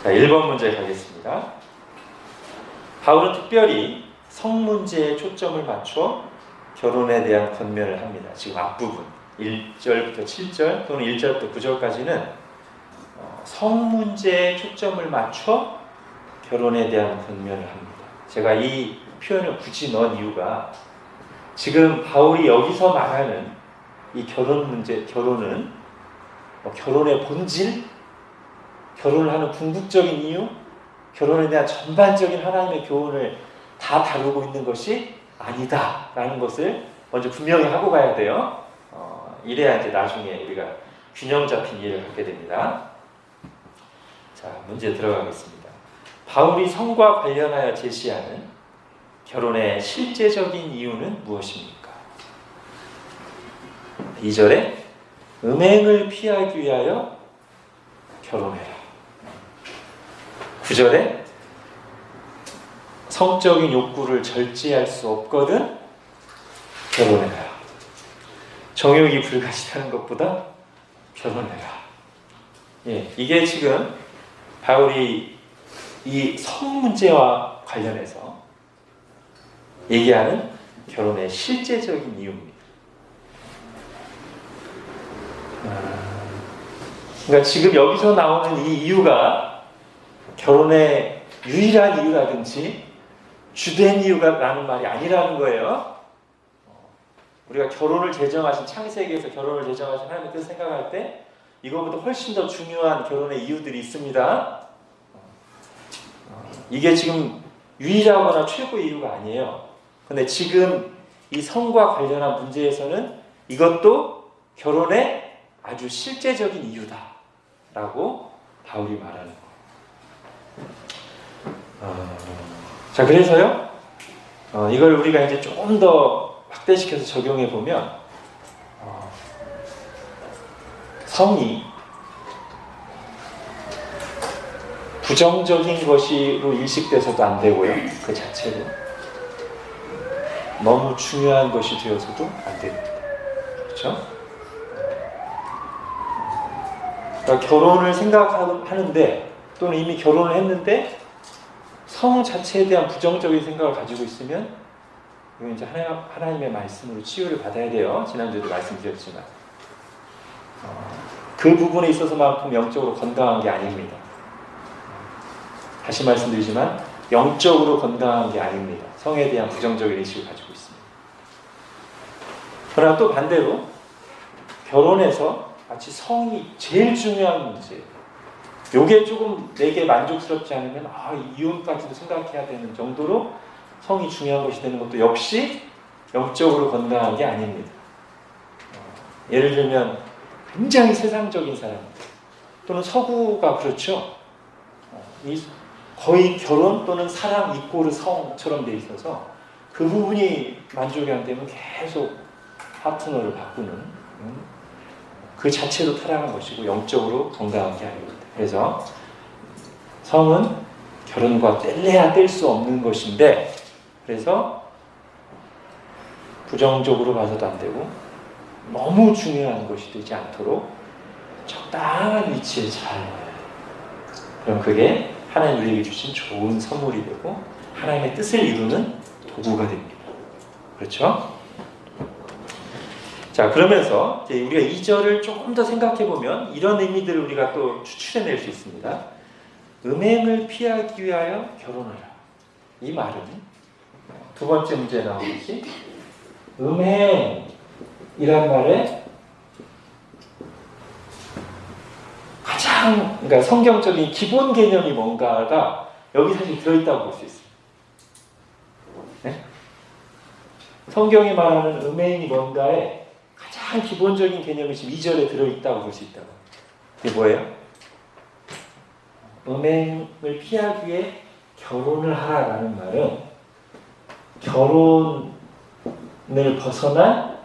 자, 1번 문제 가겠습니다. 바울은 특별히 성 문제에 초점을 맞춰 결혼에 대한 권면을 합니다. 지금 앞부분 1절부터 7절 또는 1절부터 9절까지는 성 문제에 초점을 맞춰 결혼에 대한 권면을 합니다. 제가 이 표현을 굳이 넣은 이유가 지금 바울이 여기서 말하는 이 결혼 문제, 결혼은 결혼의 본질, 결혼을 하는 궁극적인 이유, 결혼에 대한 전반적인 하나님의 교훈을 다 다루고 있는 것이 아니다라는 것을 먼저 분명히 하고 가야 돼요. 이래야 이제 나중에 우리가 균형 잡힌 이해를 갖게 됩니다. 자, 문제 들어가겠습니다. 바울이 성과 관련하여 제시하는 결혼의 실제적인 이유는 무엇입니까? 2절에 음행을 피하기 위하여 결혼해라. 9절에 성적인 욕구를 절제할 수 없거든 결혼해라. 정욕이 불가시하는 것보다 결혼해라. 예, 이게 지금 바울이 이 성 문제와 관련해서 얘기하는 결혼의 실제적인 이유입니다. 그러니까 지금 여기서 나오는 이 이유가 결혼의 유일한 이유라든지 주된 이유라는 말이 아니라는 거예요. 우리가 결혼을 제정하신 창세기에서 결혼을 제정하신 하나님의 뜻을 생각할 때 이거보다 훨씬 더 중요한 결혼의 이유들이 있습니다. 이게 지금 유일하거나 최고의 이유가 아니에요. 근데 지금 이 성과 관련한 문제에서는 이것도 결혼의 아주 실제적인 이유다라고 바울이 말하는 거예요. 자, 그래서요, 이걸 우리가 이제 조금 더 확대시켜서 적용해 보면, 성이 부정적인 것으로 인식돼서도 안 되고요, 그 자체로 너무 중요한 것이 되어서도 안 됩니다. 그렇죠? 그러니까 결혼을 생각하는데 또는 이미 결혼을 했는데 성 자체에 대한 부정적인 생각을 가지고 있으면 이건 이제 하나님의 말씀으로 치유를 받아야 돼요. 지난주에도 말씀드렸지만 그 부분에 있어서만큼 영적으로 건강한 게 아닙니다. 다시 말씀드리지만 영적으로 건강한 게 아닙니다. 성에 대한 부정적인 인식을 가지고 있습니다. 그러나 또 반대로 결혼에서 마치 성이 제일 중요한 문제, 요게 조금 내게 만족스럽지 않으면 이혼까지도 생각해야 되는 정도로 성이 중요한 것이 되는 것도 역시 영적으로 건강한 게 아닙니다. 예를 들면 굉장히 세상적인 사람 또는 서구가 그렇죠. 거의 결혼 또는 사랑 이꼬르 성처럼 돼 있어서 그 부분이 만족이 안 되면 계속 파트너를 바꾸는 그 자체로 타락한 것이고 영적으로 건강한 게 아닙니다. 그래서 성은 결혼과 뗄래야 뗄 수 없는 것인데 그래서 부정적으로 봐서도 안 되고 너무 중요한 것이 되지 않도록 적당한 위치에 잘 놓아야 돼요. 그럼 그게 하나님 우리에게 주신 좋은 선물이 되고 하나님의 뜻을 이루는 도구가 됩니다. 그렇죠? 자, 그러면서 이제 우리가 2절을 조금 더 생각해 보면 이런 의미들을 우리가 또 추출해낼 수 있습니다. 음행을 피하기 위하여 결혼하라. 이 말은 두 번째 문제에 나오듯이 음행이란 말에 가장 그러니까 성경적인 기본 개념이 뭔가가 여기 사실 들어있다고 볼 수 있어요. 네? 성경이 말하는 음행이 뭔가에 가장 기본적인 개념이 지금 2절에 들어있다고 볼 수 있다고. 그게 뭐예요? 음행을 피하기 위해 결혼을 하라라는 말은 결혼을 벗어난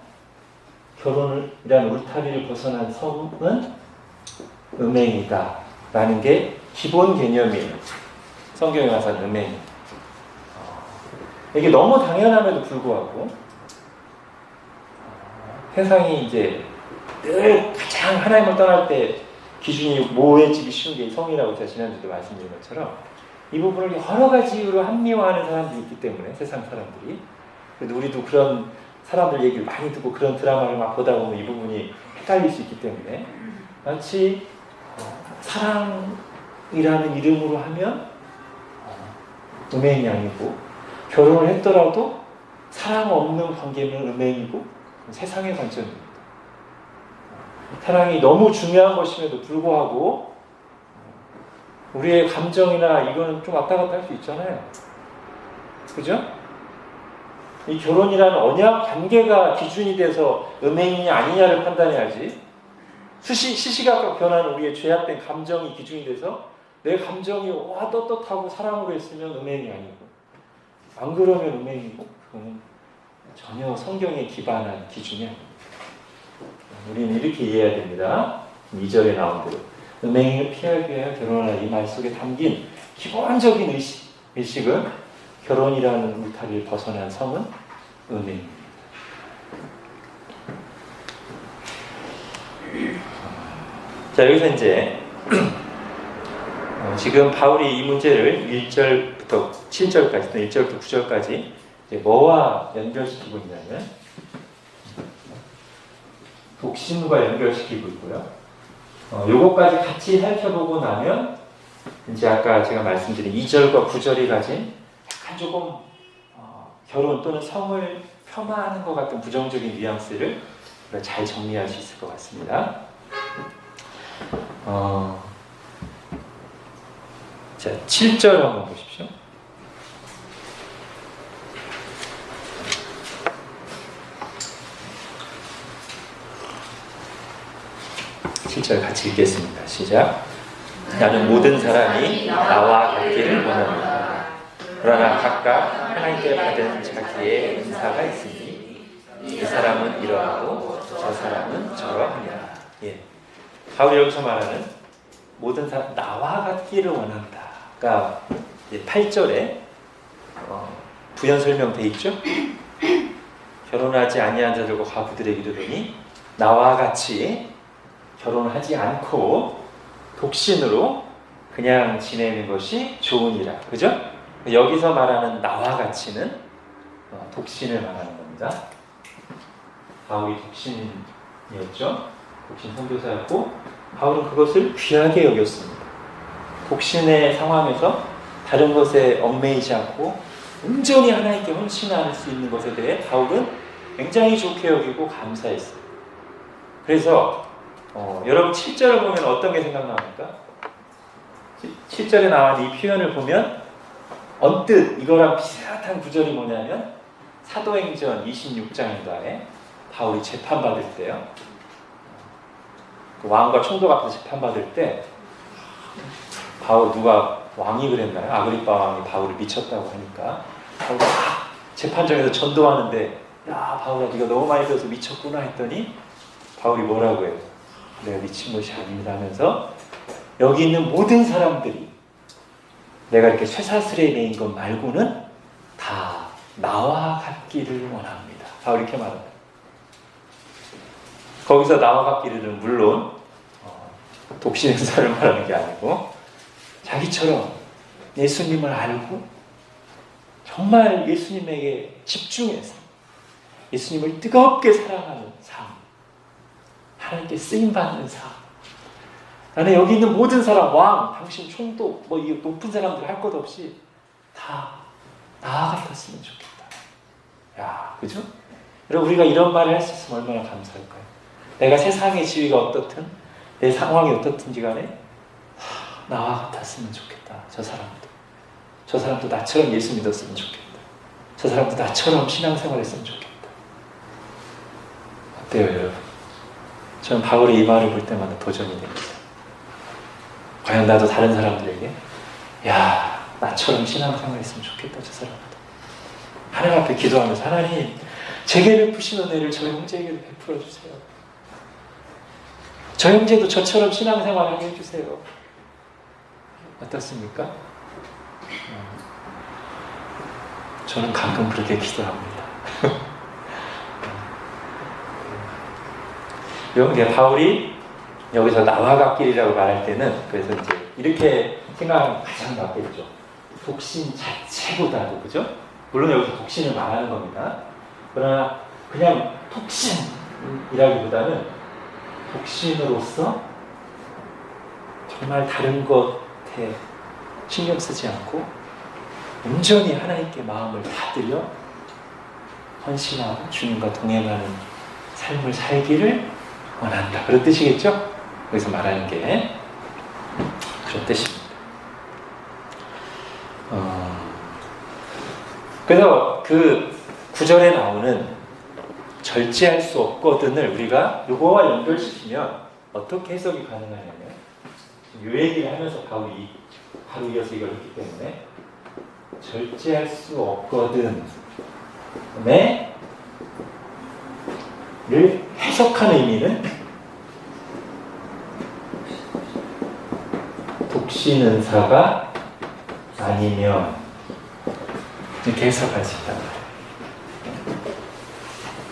결혼이라는 울타리를 벗어난 성은 음행이다 라는 게 기본 개념이에요. 성경에 와서는 음행이. 이게 너무 당연함에도 불구하고 세상이 이제 늘 가장 하나님을 떠날 때 기준이 모호해지기 쉬운 게 성이라고 제가 지난주도 말씀드린 것처럼 이 부분을 여러 가지 이유로 합리화하는 사람들이 있기 때문에 세상 사람들이 그래도 우리도 그런 사람들 얘기를 많이 듣고 그런 드라마를 막 보다 보면 이 부분이 헷갈릴 수 있기 때문에 마치 사랑이라는 이름으로 하면 음행이 아니고 결혼을 했더라도 사랑 없는 관계는 음행이고 세상의 관점입니다. 사랑이 너무 중요한 것임에도 불구하고 우리의 감정이나 이거는 좀 왔다 갔다 할 수 있잖아요. 그죠? 이 결혼이라는 언약 관계가 기준이 돼서 음행이냐 아니냐를 판단해야지 시시각각 변하는 우리의 죄악된 감정이 기준이 돼서 내 감정이 와 떳떳하고 사랑으로 했으면 음행이 아니고 안 그러면 음행이고 그거는 전혀 성경에 기반한 기준이 아닙니다. 우리는 이렇게 이해해야 됩니다. 2절에 나온 대로 음행을 피하기 위하여 결혼하라 이 말 속에 담긴 기본적인 의식은 결혼이라는 울타리를 벗어난 성은 음행입니다. 자 여기서 이제 지금 바울이 이 문제를 1절부터 7절까지 또 1절부터 9절까지 뭐와 연결시키고 있냐면 독신과 연결시키고 있고요. 요거까지 같이 살펴보고 나면 이제 아까 제가 말씀드린 2절과 9절이 가진 약간 조금 결혼 또는 성을 폄하하는 것 같은 부정적인 뉘앙스를 잘 정리할 수 있을 것 같습니다. 자, 7절 한번 보십시오. 절 같이 읽겠습니다. 시작. 나는 모든 사람이 나와 같기를 원합니다. 그러나 각각 하나님께 받은 자기의 은사가 있으니 이 사람은 이러하고 저 사람은 저러합니다. 예. 바울이 여기서 말하는 모든 사람 나와 같기를 원한다. 그러니까 8절에 부연 설명돼 있죠. 결혼하지 아니한 자들과 과부들에게 이르노니 나와 같이 결혼하지 않고 독신으로 그냥 지내는 것이 좋으니라. 그죠? 여기서 말하는 나와 같이는 독신을 말하는 겁니다. 바울이 독신이었죠. 독신 선교사였고 바울은 그것을 귀하게 여겼습니다. 독신의 상황에서 다른 것에 얽매이지 않고 온전히 하나님께 헌신할 수 있는 것에 대해 바울은 굉장히 좋게 여기고 감사했어요. 그래서 여러분 7절을 보면 어떤 게 생각납니까? 7절에 나온 이 표현을 보면 언뜻 이거랑 비슷한 구절이 뭐냐면 사도행전 26장인가에 바울이 재판받을 때요. 그 왕과 총독 앞에서 재판받을 때 바울 누가 왕이 그랬나요? 아그리빠 왕이 바울을 미쳤다고 하니까 바울이 재판장에서 전도하는데 야 바울아 네가 너무 많이 배워서 미쳤구나 했더니 바울이 뭐라고 해요? 내가 미친 것이 아닙니다 하면서 여기 있는 모든 사람들이 내가 이렇게 쇠사슬에 매인 것 말고는 다 나와 같기를 원합니다. 바울이 이렇게 말합니다. 거기서 나와 같기를 물론 독신 행사를 말하는 게 아니고 자기처럼 예수님을 알고 정말 예수님에게 집중해서 예수님을 뜨겁게 사랑하는 삶, 하나님께 쓰임받는 삶. 나는 여기 있는 모든 사람, 왕, 당신 총독, 뭐 이 높은 사람들 할 것 없이 다 나와 같았으면 좋겠다. 야, 그죠? 여러분 우리가 이런 말을 할 수 있으면 얼마나 감사할까요? 내가 세상의 지위가 어떻든 내 상황이 어떻든지 간에 나와 같았으면 좋겠다. 저 사람도 나처럼 예수 믿었으면 좋겠다. 저 사람도 나처럼 신앙생활 했으면 좋겠다. 어때요 여러분? 저는 바울의 이 말을 볼 때마다 도전이 됩니다. 과연 나도 다른 사람들에게 야 나처럼 신앙생활 했으면 좋겠다. 저 사람도 하나님 앞에 기도하면서 하나님 제게 베푸신 은혜를 저 형제에게도 베풀어 주세요. 저 형제도 저처럼 신앙생활 하게 해주세요. 어떻습니까? 저는 가끔 그렇게 기도합니다. 여러분, 바울이 여기서 나와 같길이라고 말할 때는 그래서 이제 이렇게 생각하면 가장 낫겠죠. 독신 자체보다도, 그죠? 물론 여기서 독신을 말하는 겁니다. 그러나 그냥 독신이라기보다는 독신으로서 정말 다른 것에 신경 쓰지 않고 온전히 하나님께 마음을 다 들여 헌신하고 주님과 동행하는 삶을 살기를 원한다. 그런 뜻이겠죠? 여기서 말하는 게 그런 뜻입니다. 그래서 그 구절에 나오는 절제할 수 없거든을 우리가 요거와 연결시키면 어떻게 해석이 가능하냐면, 요 얘기를 하면서 바울이 바로 이어서 이걸 했기 때문에 절제할 수 없거든 를 해석하는 의미는 독신 은사가 아니면 이렇게 해석할 수 있단 말이에요.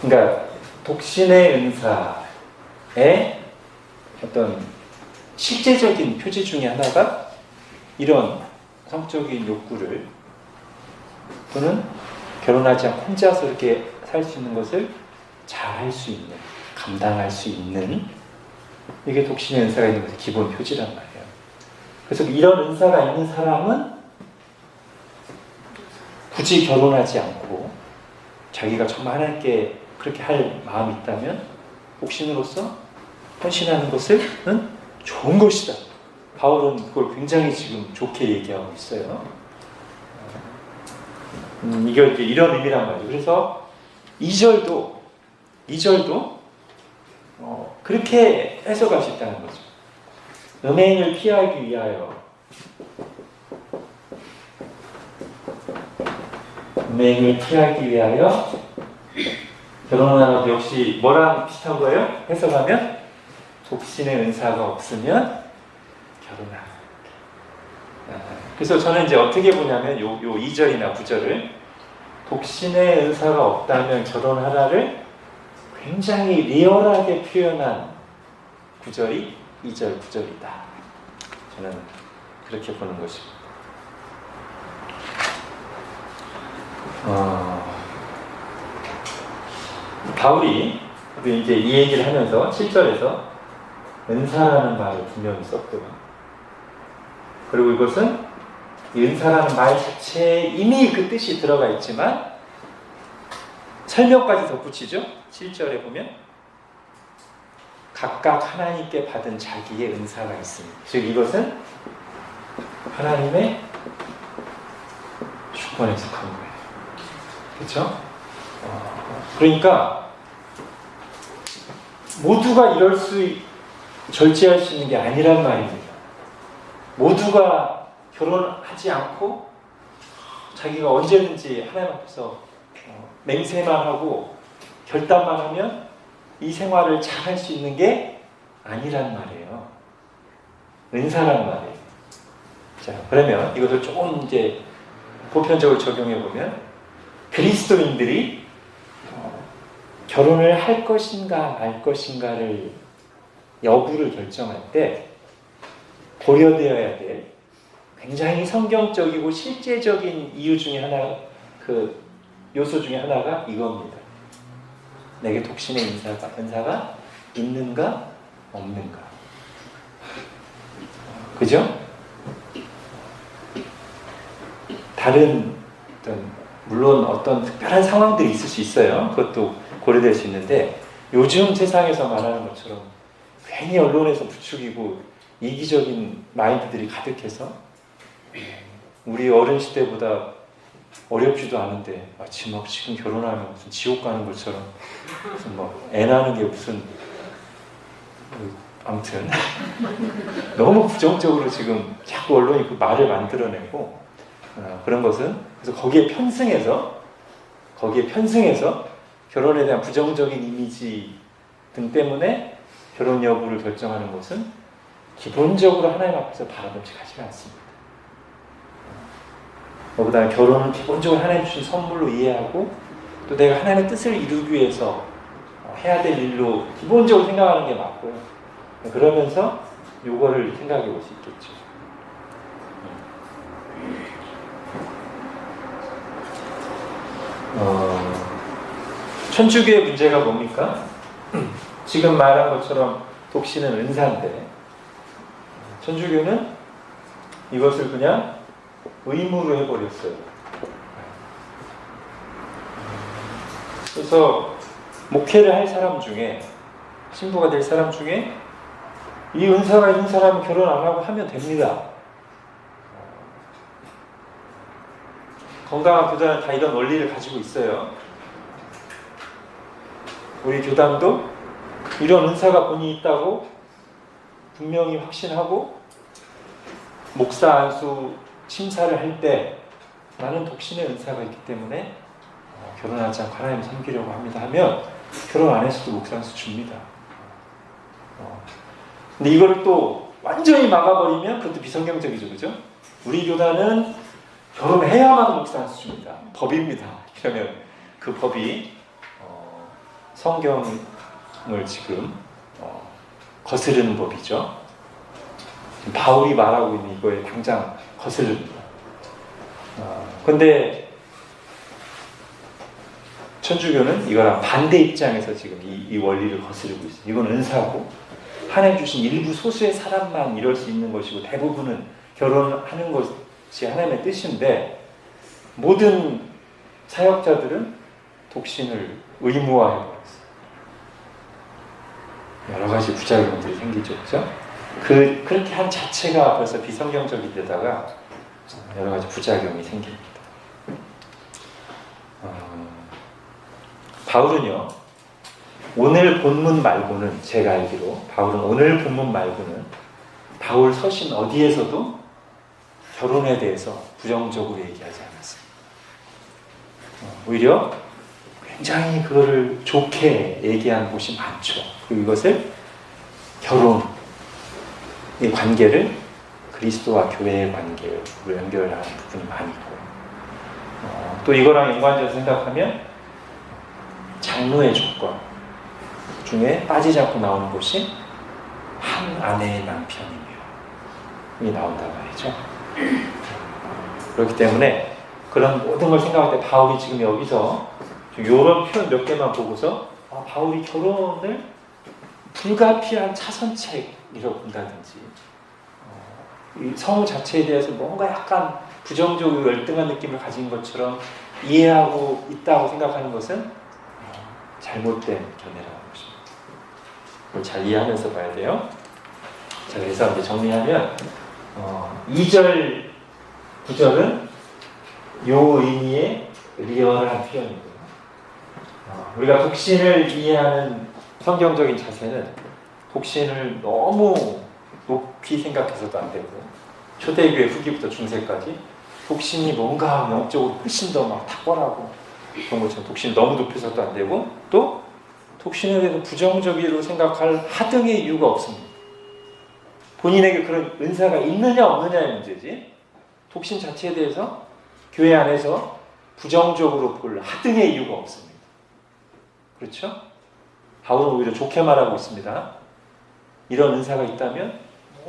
그러니까 독신의 은사의 어떤 실제적인 표지 중에 하나가 이런 성적인 욕구를 또는 결혼하지 않고 혼자서 이렇게 살 수 있는 것을 잘 할 수 있는, 감당할 수 있는, 이게 독신의 은사가 있는 것의 기본 표지란 말이에요. 그래서 이런 은사가 있는 사람은 굳이 결혼하지 않고 자기가 정말 하나님께 그렇게 할 마음이 있다면 독신으로서 헌신하는 것은 좋은 것이다. 바울은 그걸 굉장히 지금 좋게 얘기하고 있어요. 이게 이제 이런 의미란 말이에요. 그래서 2절도 그렇게 해석할 수 있다는 거죠. 음행을 피하기 위하여 결혼하는 것도 역시 뭐랑 비슷한 거예요? 해석하면 독신의 은사가 없으면 결혼하라. 그래서 저는 이제 어떻게 보냐면 요 2절이나 9절을 독신의 은사가 없다면 결혼하라를 굉장히 리얼하게 표현한 구절이 2절, 9절이다. 저는 그렇게 보는 것입니다. 바울이 이제 이 얘기를 하면서 7절에서 은사라는 말을 분명히 썼고요. 그리고 이것은 이 은사라는 말 자체에 이미 그 뜻이 들어가 있지만 설명까지 덧붙이죠. 7절에 보면 각각 하나님께 받은 자기의 은사가 있습니다. 즉 이것은 하나님의 주권에 속한 거예요. 그렇죠? 그러니까 모두가 절제할 수 있는 게 아니란 말입니다. 모두가 결혼하지 않고 자기가 언제든지 하나님 앞에서 맹세만 하고 결단만 하면 이 생활을 잘 할 수 있는 게 아니란 말이에요. 은사란 말이에요. 자, 그러면 이것을 조금 이제 보편적으로 적용해 보면 그리스도인들이 결혼을 할 것인가 말 것인가를 여부를 결정할 때 고려되어야 될 굉장히 성경적이고 실제적인 이유 중에 하나, 그 요소 중에 하나가 이겁니다. 내게 독신의 은사가 있는가 없는가. 그죠? 다른 물론 어떤 특별한 상황들이 있을 수 있어요. 그것도 고려될 수 있는데 요즘 세상에서 말하는 것처럼 괜히 언론에서 부추기고 이기적인 마인드들이 가득해서 우리 어른 시대보다 어렵지도 않은데 마치 막 지금 결혼하면 무슨 지옥 가는 것처럼 무슨 뭐 애 낳는 게 무슨 아무튼 너무 부정적으로 지금 자꾸 언론이 그 말을 만들어내고 그런 것은 그래서 거기에 편승해서 결혼에 대한 부정적인 이미지 등 때문에 결혼 여부를 결정하는 것은 기본적으로 하나님 앞에서 바라봄직하지 않습니다. 그보다는 결혼은 기본적으로 하나님 주신 선물로 이해하고 또 내가 하나님의 뜻을 이루기 위해서 해야 될 일로 기본적으로 생각하는 게 맞고요. 그러면서 요거를 생각해 볼 수 있겠죠. 천주교의 문제가 뭡니까? 지금 말한 것처럼 독신은 은사인데 천주교는 이것을 그냥 의무로 해버렸어요. 그래서 목회를 할 사람 중에, 신부가 될 사람 중에 이 은사가 있는 사람은 결혼 안 하고 하면 됩니다. 건강한 교단은 다 이런 원리를 가지고 있어요. 우리 교단도 이런 은사가 본인이 있다고 분명히 확신하고 목사 안수 심사를 할 때 나는 독신의 은사가 있기 때문에 결혼하지 않고 하나님 섬기려고 합니다 하면 결혼 안 해서도 목사 안수 줍니다. 근데 이거를 또 완전히 막아버리면 그것도 비성경적이죠, 그죠? 우리 교단은 결혼해야만 목사 안수 줍니다. 법입니다. 그러면 그 법이 성경을 지금 거스르는 법이죠. 바울이 말하고 있는 이거에 당장 거슬립니다. 근데 천주교는 이거랑 반대 입장에서 지금 이 원리를 거스르고 있어요. 이건 은사고 하나님 주신 일부 소수의 사람만 이럴 수 있는 것이고 대부분은 결혼하는 것이 하나님의 뜻인데 모든 사역자들은 독신을 의무화해버렸어요. 여러 가지 부작용들이 생기죠, 그렇죠? 그렇게 한 자체가 벌써 비성경적인데다가 여러 가지 부작용이 생깁니다. 바울은요, 오늘 본문 말고는, 제가 알기로 바울은 오늘 본문 말고는 바울 서신 어디에서도 결혼에 대해서 부정적으로 얘기하지 않았어요. 오히려 굉장히 그거를 좋게 얘기한 곳이 많죠. 그리고 이것을 결혼의 관계를 그리스도와 교회의 관계로 연결하는 부분이 많이 있고요. 또 이거랑 연관해서 생각하면 장로의 조건 중에 빠지지 않고 나오는 것이 한 아내의 남편이며 이 나온단 말이죠. 그렇기 때문에 그런 모든 걸 생각할 때 바울이 지금 여기서 이런 표현 몇 개만 보고서 바울이 결혼을 불가피한 차선책이라고 본다든지 이 성우 자체에 대해서 뭔가 약간 부정적이고 열등한 느낌을 가진 것처럼 이해하고 있다고 생각하는 것은 잘못된 견해라는 것입니다. 그걸 잘 이해하면서 봐야 돼요. 자, 그래서 이제 정리하면 2절, 9절은 요 의미의 리얼한 표현이고요. 우리가 독신을 이해하는 성경적인 자세는 독신을 너무 높이 생각해서도 안 되고 초대교회 후기부터 중세까지 독신이 뭔가 영적으로 훨씬 더 막 탁월하고 그런 것처럼 독신을 너무 높여서도 안 되고 또 독신에 대해서 부정적으로 생각할 하등의 이유가 없습니다. 본인에게 그런 은사가 있느냐 없느냐의 문제지 독신 자체에 대해서 교회 안에서 부정적으로 볼 하등의 이유가 없습니다. 그렇죠? 바울은 오히려 좋게 말하고 있습니다. 이런 은사가 있다면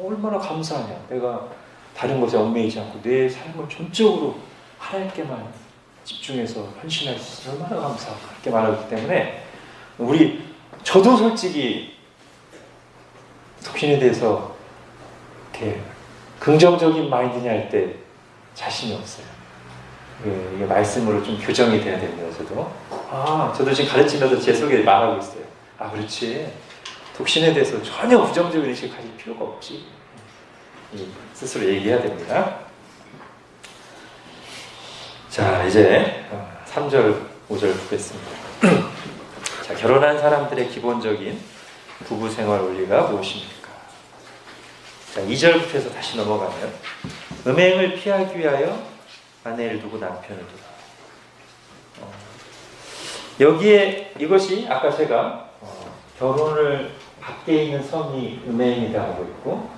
얼마나 감사하냐. 내가 다른 것에 얽매이지 않고 내 삶을 전적으로 하나님께만 집중해서 헌신할 수 있어서 얼마나 감사하고 그렇게 말하기 때문에 저도 솔직히 독신에 대해서 이렇게 긍정적인 마인드냐 할 때 자신이 없어요. 이게 말씀으로 좀 교정이 돼야 됩니다. 저도 지금 가르치면서 제 속에 말하고 있어요. 그렇지. 독신에 대해서 전혀 부정적인 의식을 가질 필요가 없지. 스스로 얘기해야 됩니다. 자, 이제 3절, 5절 보겠습니다. 자, 결혼한 사람들의 기본적인 부부 생활 원리가 무엇입니까? 자, 2절부터 해서 다시 넘어가면 음행을 피하기 위하여 아내를 두고 남편을 두라. 여기에 이것이 아까 제가 결혼을 밖에 있는 성이 음행이다 하고 있고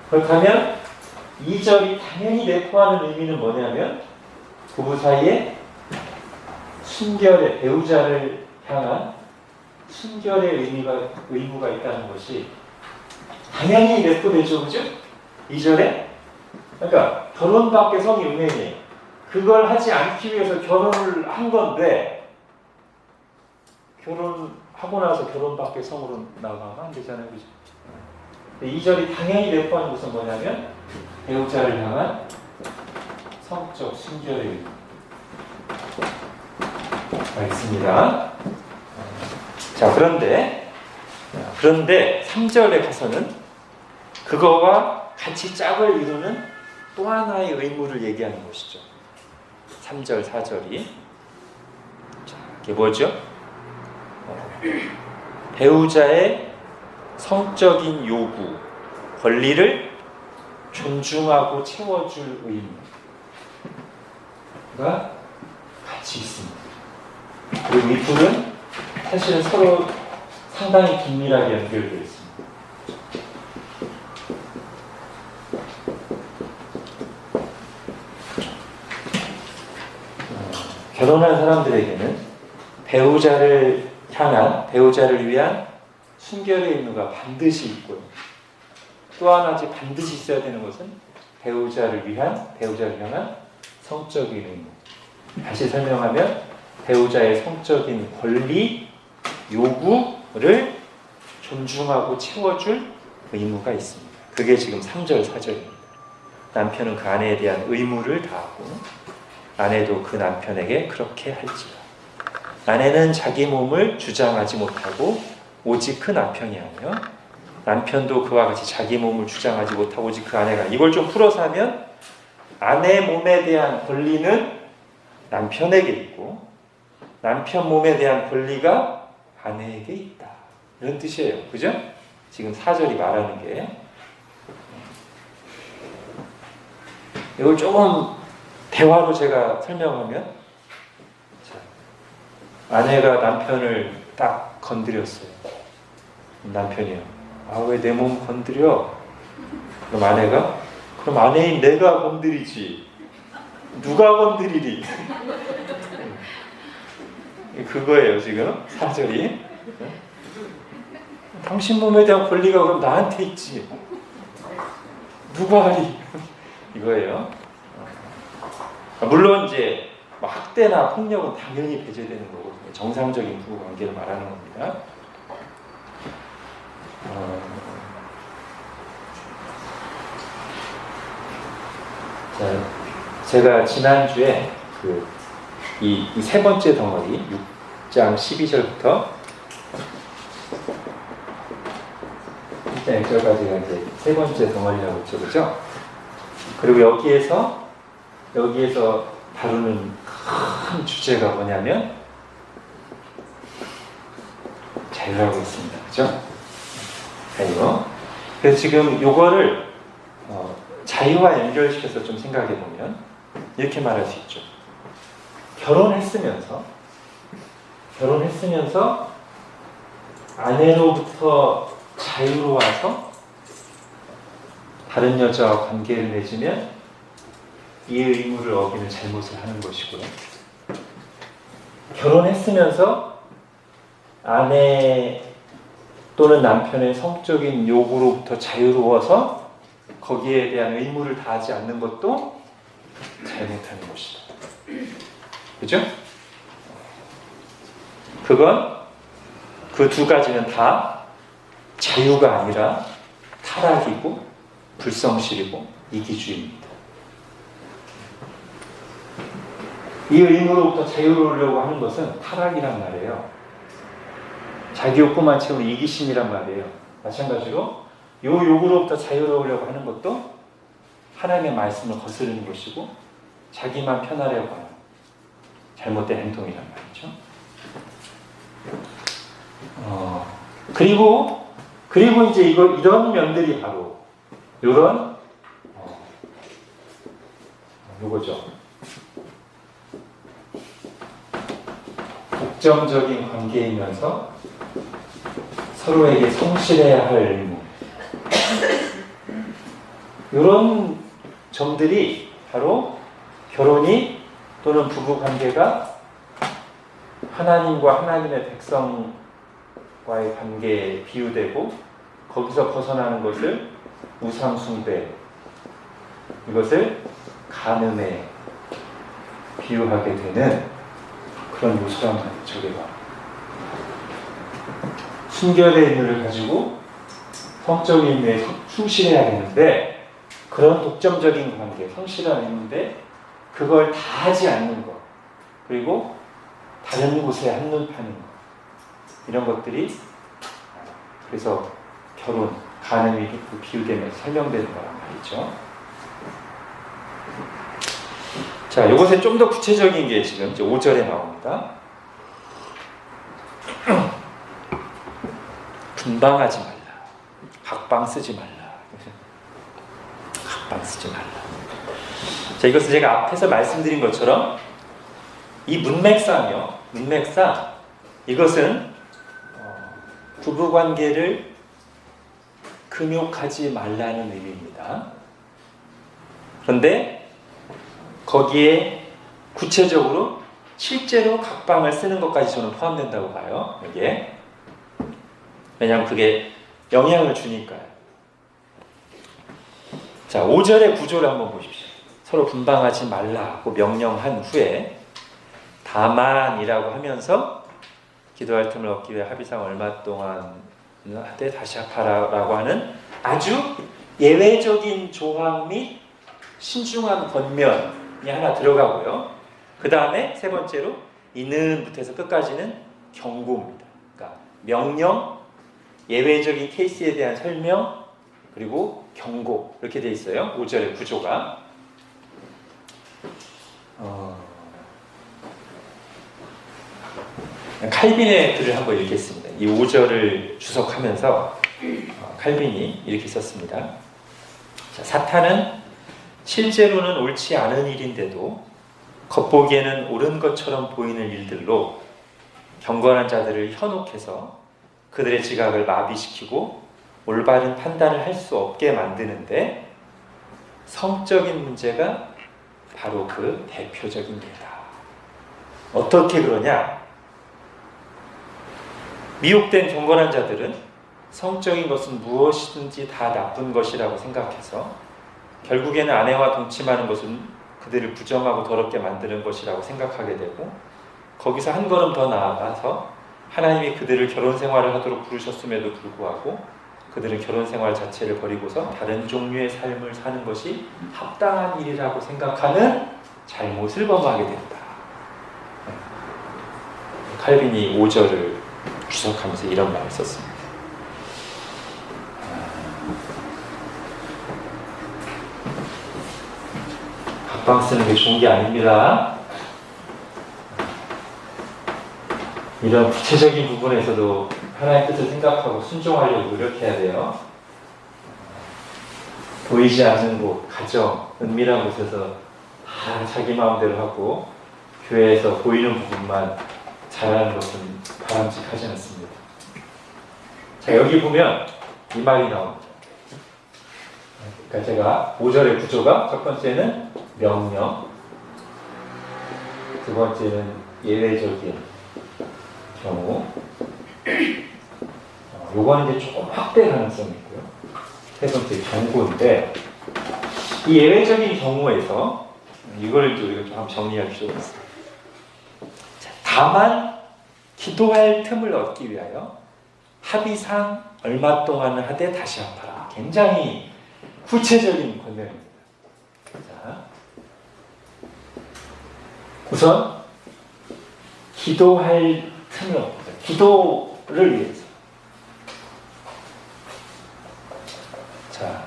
그렇다면 2절이 당연히 내포하는 의미는 뭐냐면 부부 사이에 순결의 배우자를 향한 순결의 의무가 있다는 것이 당연히 내포되죠, 그죠? 2절에. 그러니까 결혼밖에 성이 은혜니 그걸 하지 않기 위해서 결혼을 한 건데 결혼하고 나서 결혼밖에 성으로 나가면 안 되잖아요, 그죠? 2절이 당연히 내포하는 것은 뭐냐면 배우자를 향한 성적 순결의 의무가 있습니다. 자, 그런데 3절에 가서는 그거와 같이 짝을 이루는 또 하나의 의무를 얘기하는 것이죠. 3절, 4절이. 자, 이게 뭐죠? 배우자의 성적인 요구, 권리를 존중하고 채워줄 의무가 같이 있습니다. 그리고 이 둘은 사실은 서로 상당히 긴밀하게 연결되어 있습니다. 결혼한 사람들에게는 배우자를 위한 순결의 의무가 반드시 있고요. 또 하나 반드시 있어야 되는 것은 배우자를 향한 성적인 의무. 다시 설명하면 배우자의 성적인 권리, 요구를 존중하고 채워줄 의무가 있습니다. 그게 지금 3절, 4절입니다. 남편은 그 아내에 대한 의무를 다하고 아내도 그 남편에게 그렇게 할지라. 아내는 자기 몸을 주장하지 못하고 오직 그 남편이 하며 남편도 그와 같이 자기 몸을 주장하지 못하고 오직 그 아내가. 이걸 좀 풀어서 하면 아내 몸에 대한 권리는 남편에게 있고 남편 몸에 대한 권리가 아내에게 있다. 이런 뜻이에요. 그죠? 지금 4절이 말하는 게. 이걸 조금 대화로 제가 설명하면, 자, 아내가 남편을 딱 건드렸어요. 남편이요. 아, 왜 내 몸 건드려? 그럼 아내가, 그럼 아내인 내가 건드리지. 누가 건드리리? 그거예요, 지금 4절이. 당신 몸에 대한 권리가 그럼 나한테 있지. 누가 하리? 이거예요. 물론 이제 학대나 폭력은 당연히 배제되는 거고 정상적인 부부 관계를 말하는 겁니다. 자, 제가 지난주에 이 세 번째 덩어리 6장 12절부터 1장 1절까지가 이제 세 번째 덩어리라고 했죠, 그죠? 그리고 여기에서 다루는 큰 주제가 뭐냐면 자유라고 있습니다, 그죠? 자유. 그래서 지금 요거를 자유와 연결시켜서 좀 생각해 보면 이렇게 말할 수 있죠. 결혼했으면서 아내로부터 자유로워서 다른 여자와 관계를 맺으면 이 의무를 어기는 잘못을 하는 것이고요. 결혼했으면서 아내 또는 남편의 성적인 요구로부터 자유로워서 거기에 대한 의무를 다하지 않는 것도 잘못하는 것이다. 그죠? 그건 그 두 가지는 다 자유가 아니라 타락이고 불성실이고 이기주의입니다. 이 의무로부터 자유로우려고 하는 것은 타락이란 말이에요. 자기 욕구만 채우는 이기심이란 말이에요. 마찬가지로 이 요구로부터 자유로우려고 하는 것도 하나님의 말씀을 거스르는 것이고 자기만 편하려고 하는 잘못된 행동이란 말이죠. 그리고 이제 이런 면들이 바로 요거죠. 독점적인 관계이면서 서로에게 성실해야 할 의무. 이런 점들이 바로 결혼이 또는 부부관계가 하나님과 하나님의 백성이 하나님과의 관계에 비유되고 거기서 벗어나는 것을 우상숭배, 이것을 간음에 비유하게 되는 그런 요소란 말이에요. 저게가 순결의 의미를 가지고 성적인 의미에 충실해야 되는데, 그런 독점적인 관계, 성실한 의미인데 그걸 다 하지 않는 것, 그리고 다른 곳에 한눈 파는 것, 이런 것들이 그래서 결혼, 간음이 비유되면서 설명되는 거란 말이죠. 자, 이것에 좀 더 구체적인 게 지금 이제 5절에 나옵니다. 분방하지 말라. 학방 쓰지 말라. 학방 쓰지 말라. 자, 이것은 제가 앞에서 말씀드린 것처럼 이 문맥상이요. 문맥상 이것은 부부관계를 금욕하지 말라는 의미입니다. 그런데 거기에 구체적으로 실제로 각방을 쓰는 것까지 저는 포함된다고 봐요. 여기에. 왜냐하면 그게 영향을 주니까요. 자, 5절의 구조를 한번 보십시오. 서로 분방하지 말라고 명령한 후에 다만이라고 하면서 기도할 틈을 얻기 위해 합의상 얼마 동안 하되 다시 합하라고 하는 아주 예외적인 조항 및 신중한 권면이 하나 들어가고요. 그 다음에 세 번째로 이는부터 해서 끝까지는 경고입니다. 그러니까 명령, 예외적인 케이스에 대한 설명, 그리고 경고, 이렇게 돼 있어요. 5절의 구조가. 칼빈의 글을 한번 읽겠습니다. 이 5절을 주석하면서 칼빈이 이렇게 썼습니다. 자, 사탄은 실제로는 옳지 않은 일인데도 겉보기에는 옳은 것처럼 보이는 일들로 경건한 자들을 현혹해서 그들의 지각을 마비시키고 올바른 판단을 할 수 없게 만드는데, 성적인 문제가 바로 그 대표적인 예다. 어떻게 그러냐? 미혹된 경건한 자들은 성적인 것은 무엇이든지 다 나쁜 것이라고 생각해서 결국에는 아내와 동침하는 것은 그들을 부정하고 더럽게 만드는 것이라고 생각하게 되고, 거기서 한 걸음 더 나아가서 하나님이 그들을 결혼 생활을 하도록 부르셨음에도 불구하고 그들은 결혼 생활 자체를 버리고서 다른 종류의 삶을 사는 것이 합당한 일이라고 생각하는 잘못을 범하게 된다. 칼빈이 5절을 주석하면서 이런 말을 썼습니다. 각방 쓰는 게 좋은 게 아닙니다. 이런 구체적인 부분에서도 하나님의 뜻을 생각하고 순종하려고 노력해야 돼요. 보이지 않는 곳, 가정, 은밀한 곳에서 다 자기 마음대로 하고 교회에서 보이는 부분만 잘하는 것은 바람직하지 않습니다. 자, 여기 보면 이 말이 나옵니다. 그러니까 제가 5절의 구조가 첫 번째는 명령, 두 번째는 예외적인 경우, 요거는 이제 조금 확대 가능성이 있고요. 세 번째 경고인데, 이 예외적인 경우에서 이걸 우리가 좀 한번 정리할 필요가 있어요. 자, 다만 기도할 틈을 얻기 위하여 합의상 얼마 동안은 하되 다시 합하라. 굉장히 구체적인 권면입니다. 자, 우선 기도할 틈을 얻자. 기도를 위해서. 자,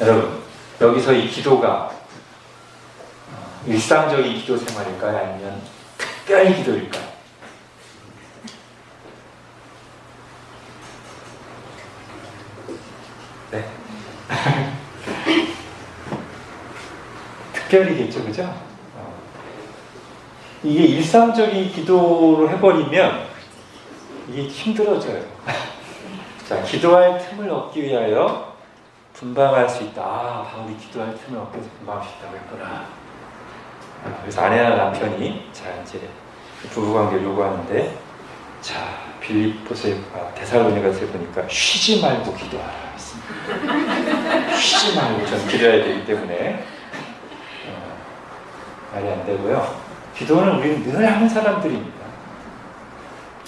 여러분, 여기서 이 기도가 일상적인 기도 생활일까요? 아니면 특별 기도일까요? 네. 특별이겠죠, 그죠? 이게 일상적인 기도로 해버리면 이게 힘들어져요. 자, 기도할 틈을 얻기 위하여 분방할 수 있다. 아, 바울이 기도할 틈을 얻기 위해서 분방할 수 있다고 했구나. 그래서 아내나 남편이 자, 이제 부부관계를 요구하는데 자, 빌립보서에 데살로니가서에 보니까 쉬지 말고 기도하라 했습니다. 쉬지 말고 전 기도해야 되기 때문에 말이 안 되고요. 기도는 우리는 늘 하는 사람들입니다.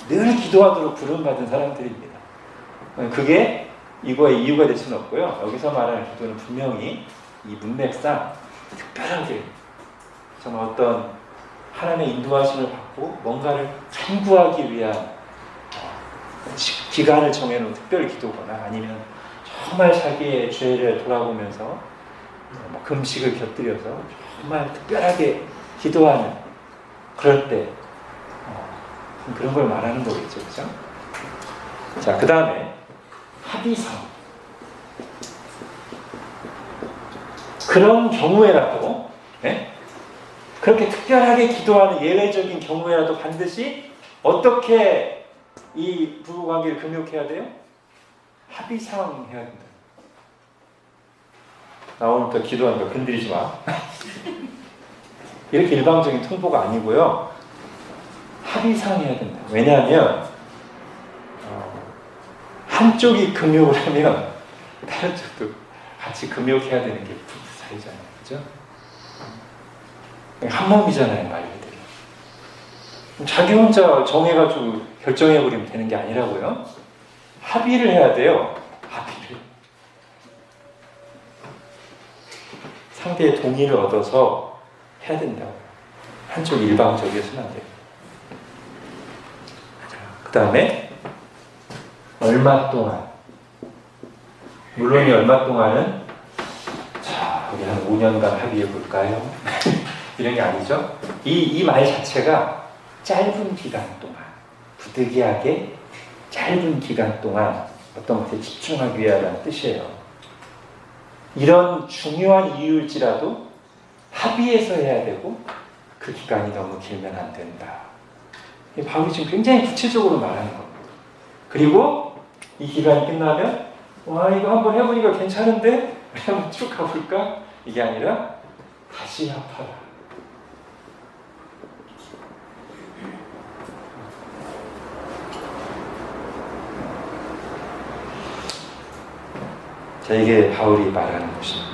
늘 기도하도록 부름받은 사람들입니다. 그게 이거의 이유가 될 수는 없고요. 여기서 말하는 기도는 분명히 이 문맥상 특별하게 정말 어떤 하나님의 인도하심을 받고 뭔가를 간구하기 위한 기간을 정해놓은 특별 기도거나 아니면 정말 자기의 죄를 돌아보면서 금식을 곁들여서 정말 특별하게 기도하는 그럴 때 그런 걸 말하는 거겠죠, 그렇죠? 자, 그 다음에 합의성. 그런 경우에라도 그렇게 특별하게 기도하는 예외적인 경우에라도 반드시 어떻게 이 부부관계를 금욕해야 돼요? 합의상 해야 된다. 나 오늘부터 기도하니까 건드리지 마. 이렇게 일방적인 통보가 아니고요. 합의상 해야 된다. 왜냐하면 한쪽이 금욕을 하면 다른 쪽도 같이 금욕해야 되는 게 부부 사이잖아요. 그죠? 한 몸이잖아요, 말 그대로. 자기 혼자 정해가지고 결정해버리면 되는 게 아니라고요. 합의를 해야 돼요. 합의를. 상대의 동의를 얻어서 해야 된다고요. 한쪽 일방적이어서는 안 돼요. 그 다음에 얼마 동안, 물론 이 얼마 동안은 자, 우리 한 5년간 합의해 볼까요? 이런 게 아니죠. 이 말 자체가 짧은 기간 동안, 부득이하게 짧은 기간 동안 어떤 것에 집중하기 위하다는 뜻이에요. 이런 중요한 이유일지라도 합의해서 해야 되고 그 기간이 너무 길면 안 된다. 바울이 지금 굉장히 구체적으로 말하는 겁니다. 그리고 이 기간이 끝나면 와, 이거 한번 해보니까 괜찮은데? 한번 쭉 가볼까? 이게 아니라 다시 합하라. 자, 이게 바울이 말하는 것입니다.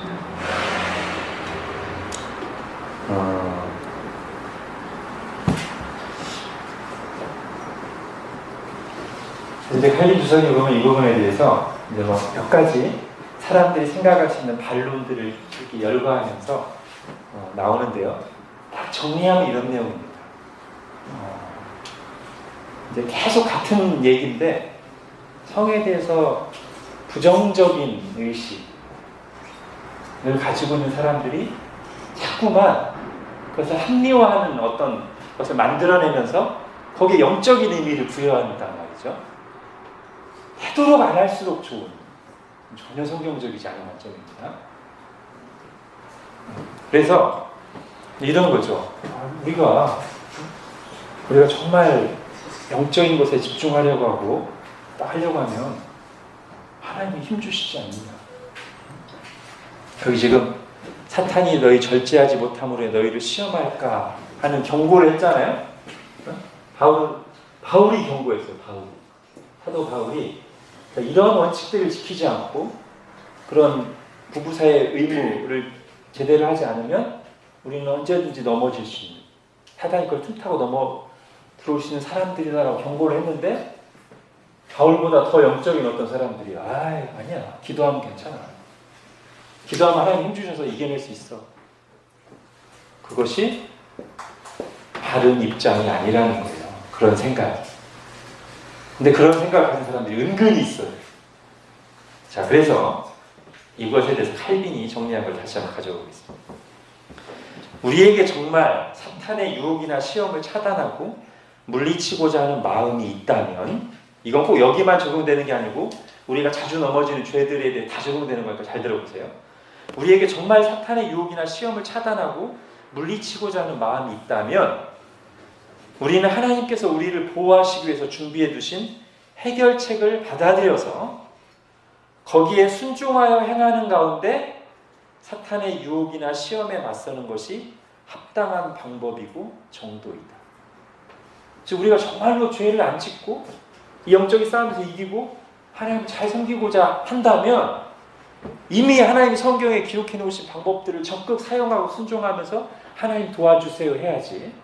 근데 칼리주석이 보면 이 부분에 대해서 이제 몇 가지 사람들이 생각할 수 있는 반론들을 이렇게 열거하면서 나오는데요. 딱 정리하면 이런 내용입니다. 이제 계속 같은 얘기인데 성에 대해서 부정적인 의식을 가지고 있는 사람들이 자꾸만 그것을 합리화하는 어떤 것을 만들어내면서 거기에 영적인 의미를 부여한단 말이죠. 되도록 안 할수록 좋은, 전혀 성경적이지 않은 관점입니다. 그래서 이런 거죠. 우리가 정말 영적인 것에 집중하려고 하고 하려고 하면 하나님이 힘주시지 않느냐. 여기 지금 사탄이 너희 절제하지 못함으로 너희를 시험할까 하는 경고를 했잖아요. 바울이 경고했어요. 사도 바울이 이런 원칙들을 지키지 않고 그런 부부 사이의 의무를 제대로 하지 않으면 우리는 언제든지 넘어질 수 있는, 사탄이 그걸 틈타고 들어올 수 있는 사람들이다라고 경고를 했는데 바울보다 더 영적인 어떤 사람들이 아니야, 기도하면 괜찮아, 기도하면 하나님 힘주셔서 이겨낼 수 있어. 그것이 바른 입장이 아니라는 거예요. 그런 생각. 근데 그런 생각을 가진 사람들이 은근히 있어요. 자, 그래서 이것에 대해서 칼빈이 정리한 걸 다시 한번 가져오겠습니다. 우리에게 정말 사탄의 유혹이나 시험을 차단하고 물리치고자 하는 마음이 있다면, 이건 꼭 여기만 적용되는 게 아니고 우리가 자주 넘어지는 죄들에 대해 다 적용되는 거니까 잘 들어보세요. 우리에게 정말 사탄의 유혹이나 시험을 차단하고 물리치고자 하는 마음이 있다면 우리는 하나님께서 우리를 보호하시기 위해서 준비해 두신 해결책을 받아들여서 거기에 순종하여 행하는 가운데 사탄의 유혹이나 시험에 맞서는 것이 합당한 방법이고 정도이다. 즉 우리가 정말로 죄를 안 짓고 이 영적인 싸움에서 이기고 하나님 잘 섬기고자 한다면 이미 하나님이 성경에 기록해 놓으신 방법들을 적극 사용하고 순종하면서 하나님 도와주세요 해야지,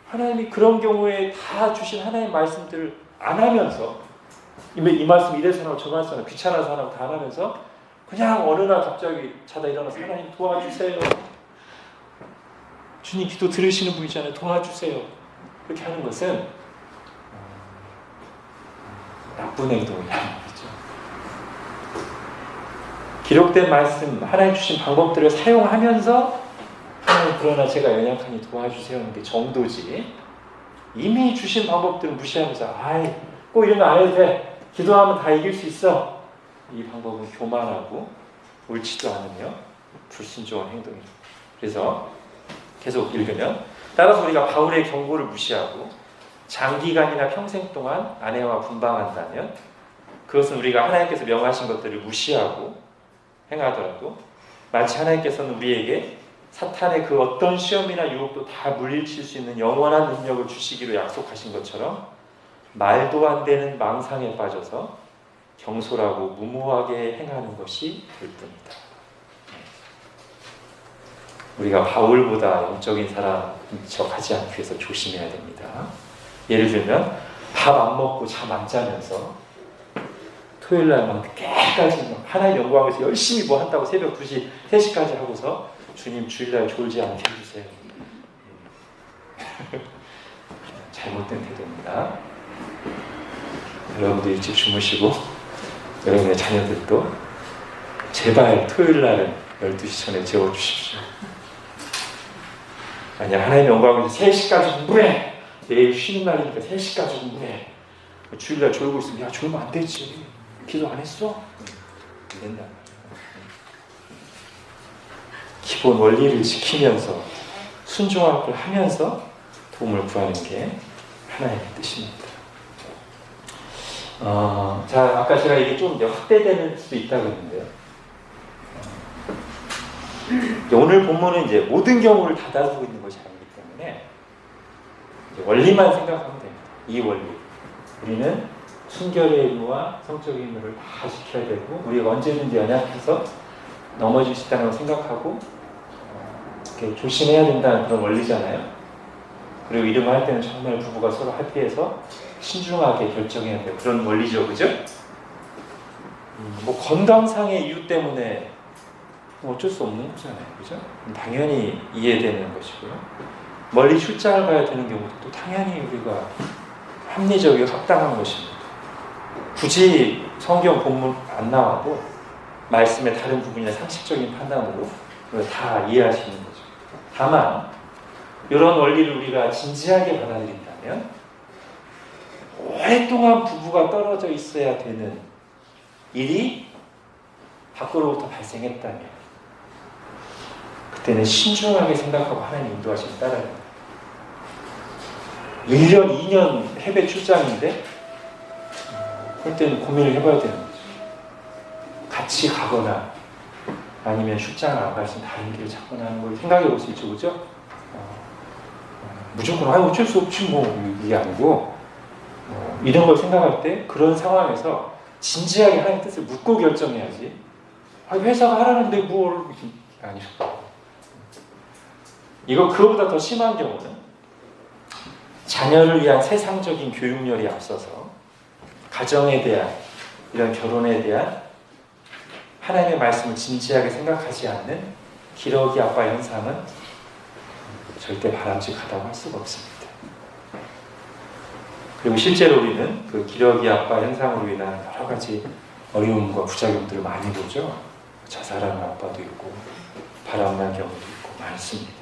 하나님이 그런 경우에 다 주신 하나님 말씀들을 안 하면서 이 말씀 이래서 하고 저 말씀 하고 귀찮아서 하고 다 안 하면서 그냥 어느 날 갑자기 자다 일어나서 하나님 도와주세요, 주님 기도 들으시는 분이잖아요, 도와주세요, 그렇게 하는 것은 나쁜 행동이라는 거죠. 기록된 말씀, 하나님 주신 방법들을 사용하면서 하나님 그러나 제가 연약하니 도와주세요 하는 게 정도지, 이미 주신 방법들을 무시하면서 아이 꼭 이런 거 안 해도 돼, 기도하면 다 이길 수 있어, 이 방법은 교만하고 옳지도 않으며 불순종한 행동입니다. 그래서 계속 읽으면, 따라서 우리가 바울의 경고를 무시하고 장기간이나 평생 동안 아내와 분방한다면 그것은 우리가 하나님께서 명하신 것들을 무시하고 행하더라도 마치 하나님께서는 우리에게 사탄의 그 어떤 시험이나 유혹도 다 물리칠 수 있는 영원한 능력을 주시기로 약속하신 것처럼 말도 안 되는 망상에 빠져서 경솔하고 무모하게 행하는 것이 될 뿐이다. 우리가 바울보다 영적인 사람인 척하지 않기 위해서 조심해야 됩니다. 예를 들면 밥 안 먹고 잠 안 자면서 토요일날 막 늦게까지 하나님 연구하면서 열심히 뭐 한다고 새벽 2시, 3시까지 하고서 주님 주일날 졸지 않게 해주세요. 잘못된 태도입니다. 여러분도 일찍 주무시고 여러분의 자녀들도 제발 토요일날은 12시 전에 재워주십시오. 만약 하나님 영광하면서 3시까지 공부해, 내일 쉬는 날이니까 3시까지 공부해, 주일날 졸고 있으면 야 졸면 안 되지, 기도 안 했어? 이랬단 말이에요. 기본 원리를 지키면서 순종할 걸 하면서 도움을 구하는 게 하나님의 뜻입니다. 자, 아까 제가 이게 좀 확대되는 수도 있다고 했는데요. 오늘 본문은 이제 모든 경우를 다 다루고 있는 것이 아니기 때문에 원리만 생각하면 됩니다. 이 원리. 우리는 순결의 의무와 성적인 의무를 다 지켜야 되고, 우리가 언제든지 연약해서 넘어질 수 있다는 걸 생각하고 이렇게 조심해야 된다는 그런 원리잖아요. 그리고 이런 거 할 때는 정말 부부가 서로 합의해서 신중하게 결정해야 돼요. 그런 원리죠, 그죠? 뭐 건강상의 이유 때문에 어쩔 수 없는 거잖아요, 그죠? 당연히 이해되는 것이고요. 멀리 출장을 가야 되는 경우도 또 당연히 우리가 합리적이고 합당한 것입니다. 굳이 성경 본문 안 나와도 말씀의 다른 부분이나 상식적인 판단으로 다 이해할 수 있는 거죠. 다만 이런 원리를 우리가 진지하게 받아들인다면 오랫동안 부부가 떨어져 있어야 되는 일이 밖으로부터 발생했다면 그때는 신중하게 생각하고 하나님 인도하시면 따라야 합니다. 1년, 2년 해외 출장인데 그럴 때는 고민을 해봐야 되는 거죠. 같이 가거나 아니면 출장을 안 가서 다른 길을 찾거나 하는 걸 생각해 볼 수 있죠, 그죠? 무조건 어쩔 수 없지 뭐 이게 아니고 이런 걸 생각할 때 그런 상황에서 진지하게 하나님 뜻을 묻고 결정해야지. 회사가 하라는데 뭘 아니죠. 이거 그거보다 더 심한 경우는 자녀를 위한 세상적인 교육열이 앞서서 가정에 대한, 이런 결혼에 대한 하나님의 말씀을 진지하게 생각하지 않는 기러기 아빠 현상은 절대 바람직하다고 할 수가 없습니다. 그리고 실제로 우리는 그 기러기 아빠 현상으로 인한 여러 가지 어려움과 부작용들을 많이 보죠. 자살하는 아빠도 있고 바람난 경우도 있고 많습니다.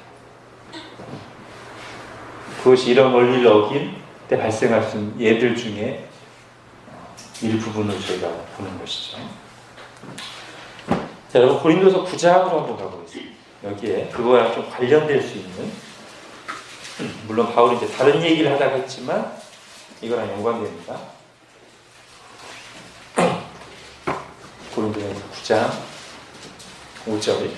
그것이 이런 원리를 어긴 때 발생할 수 있는 예들 중에 일부분을 저희가 보는 것이죠. 자, 여러분 고린도서 9장으로 한번 가보겠습니다. 여기에 그거랑 좀 관련될 수 있는, 물론 바울이 이제 다른 얘기를 하다가 했지만 이거랑 연관됩니다. 고린도서 9장 5절.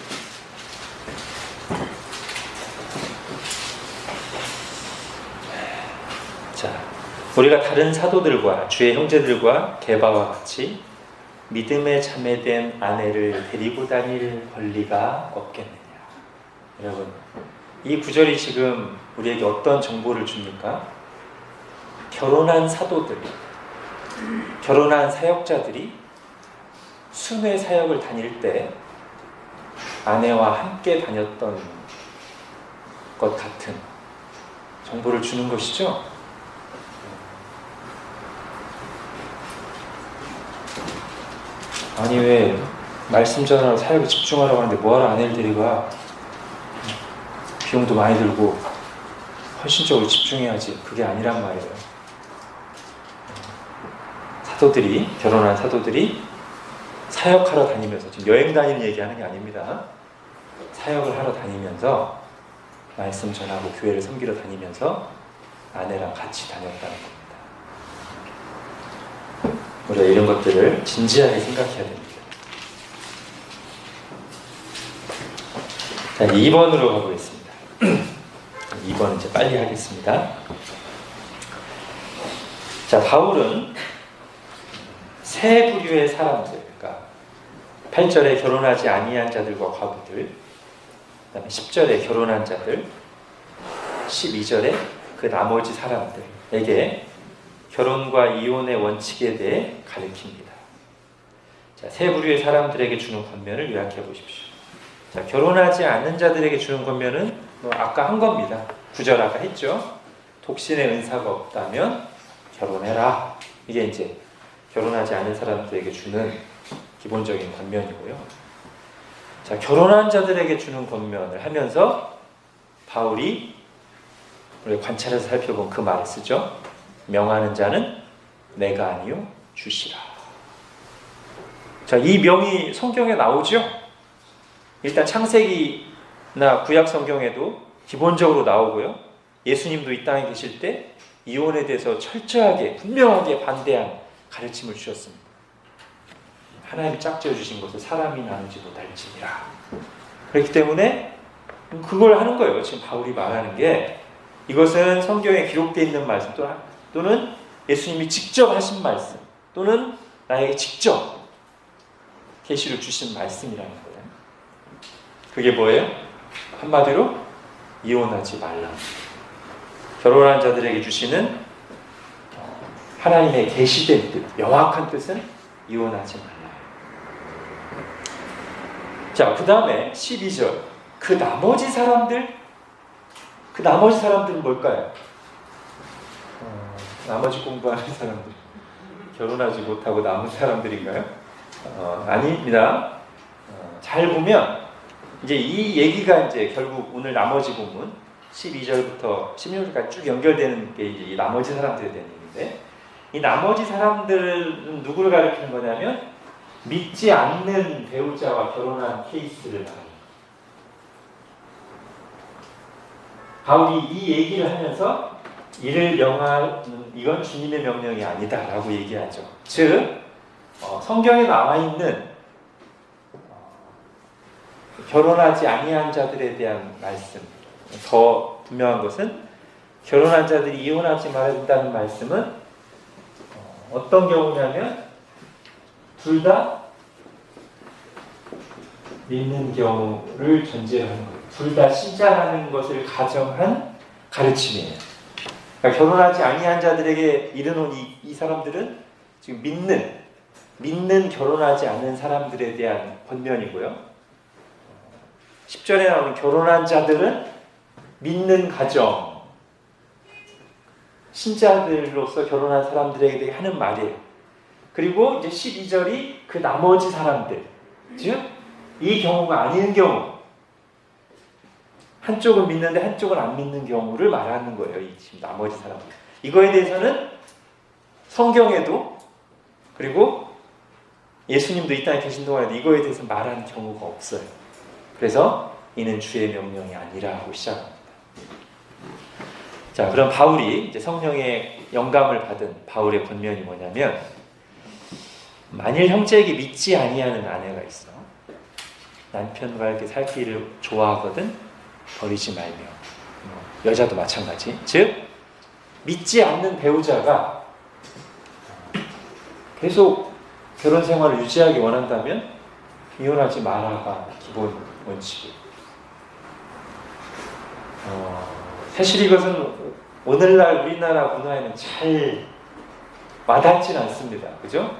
우리가 다른 사도들과 주의 형제들과 게바와 같이 믿음에 참여된 아내를 데리고 다닐 권리가 없겠느냐. 여러분, 이 구절이 지금 우리에게 어떤 정보를 줍니까? 결혼한 사도들, 결혼한 사역자들이 순회 사역을 다닐 때 아내와 함께 다녔던 것 같은 정보를 주는 것이죠. 아니 왜 말씀 전하러 사역에 집중하라고 하는데 뭐하러 아내를 데리고 비용도 많이 들고 헌신적으로 집중해야지. 그게 아니란 말이에요. 사도들이, 결혼한 사도들이 사역하러 다니면서, 지금 여행 다니는 얘기하는 게 아닙니다. 사역을 하러 다니면서 말씀 전하고 교회를 섬기러 다니면서 아내랑 같이 다녔다는 겁니다. 우리가 이런 것들을 진지하게 생각해야 됩니다. 자, 2번으로 가보겠습니다. 2번 이제 빨리 하겠습니다. 자, 바울은 세 부류의 사람들, 그러니까 8절에 결혼하지 아니한 자들과 과부들, 그다음에 10절에 결혼한 자들, 12절에 그 나머지 사람들에게 결혼과 이혼의 원칙에 대해 가르칩니다. 자, 세 부류의 사람들에게 주는 권면을 요약해 보십시오. 자, 결혼하지 않은 자들에게 주는 권면은 아까 한 겁니다. 9절 아까 했죠. 독신의 은사가 없다면 결혼해라. 이게 이제 결혼하지 않은 사람들에게 주는 기본적인 권면이고요. 자, 결혼한 자들에게 주는 권면을 하면서 바울이 우리 관찰해서 살펴본 그 말을 쓰죠. 명하는 자는 내가 아니요 주시라. 자, 이 명이 성경에 나오죠. 일단 창세기나 구약 성경에도 기본적으로 나오고요. 예수님도 이 땅에 계실 때 이혼에 대해서 철저하게 분명하게 반대한 가르침을 주셨습니다. 하나님이 짝지어 주신 것을 사람이 나누지 못할지니라. 그렇기 때문에 그걸 하는 거예요. 지금 바울이 말하는 게, 이것은 성경에 기록되어 있는 말씀 또는 예수님이 직접 하신 말씀 또는 나에게 직접 계시를 주신 말씀이라는 거예요. 그게 뭐예요? 한마디로 이혼하지 말라. 결혼한 자들에게 주시는 하나님의 계시된 뜻, 명확한 뜻은 이혼하지 말라. 자, 그 다음에 12절. 그 나머지 사람들은 뭘까요? 나머지 공부하는 사람들, 결혼하지 못하고 남은 사람들인가요? 아닙니다. 잘 보면 이제 이 얘기가 이제 결국 오늘 나머지 부분 12절부터 16절까지 쭉 연결되는 게 이제 이 나머지 사람들에 대한 얘기인데, 이 나머지 사람들은 누구를 가리키는 거냐면 믿지 않는 배우자와 결혼한 케이스를 말합니다. 바울이 이 얘기를 하면서 이를 명하는, 이건 주님의 명령이 아니다라고 얘기하죠. 즉 성경에 나와 있는 결혼하지 아니한 자들에 대한 말씀, 더 분명한 것은 결혼한 자들이 이혼하지 말아야 된다는 말씀은 어떤 경우냐면 둘 다 믿는 경우를 전제로 하는 거예요. 둘 다 신자라는 것을 가정한 가르침이에요. 그러니까 결혼하지 아니한 자들에게 이르노 이 사람들은 지금 믿는 결혼하지 않는 사람들에 대한 권면이고요. 10절에 나오는 결혼한 자들은 믿는 가정, 신자들로서 결혼한 사람들에게 하는 말이에요. 그리고 이제 12절이 그 나머지 사람들, 즉 이 경우가 아닌 경우, 한쪽은 믿는데 한쪽은 안 믿는 경우를 말하는 거예요. 이 지금 나머지 사람들. 이거에 대해서는 성경에도, 그리고 예수님도 이 땅에 계신 동안에도 이거에 대해서 말하는 경우가 없어요. 그래서 이는 주의 명령이 아니라 하고 시작합니다. 자, 그럼 바울이 이제 성령의 영감을 받은 바울의 권면이 뭐냐면, 만일 형제에게 믿지 아니하는 아내가 있어 남편과 이렇게 살기를 좋아하거든 버리지 말며, 여자도 마찬가지. 즉 믿지 않는 배우자가 계속 결혼 생활을 유지하기 원한다면 이혼하지 마라가 기본 원칙이에요. 사실 이것은 오늘날 우리나라 문화에는 잘 와닿지는 않습니다. 그죠?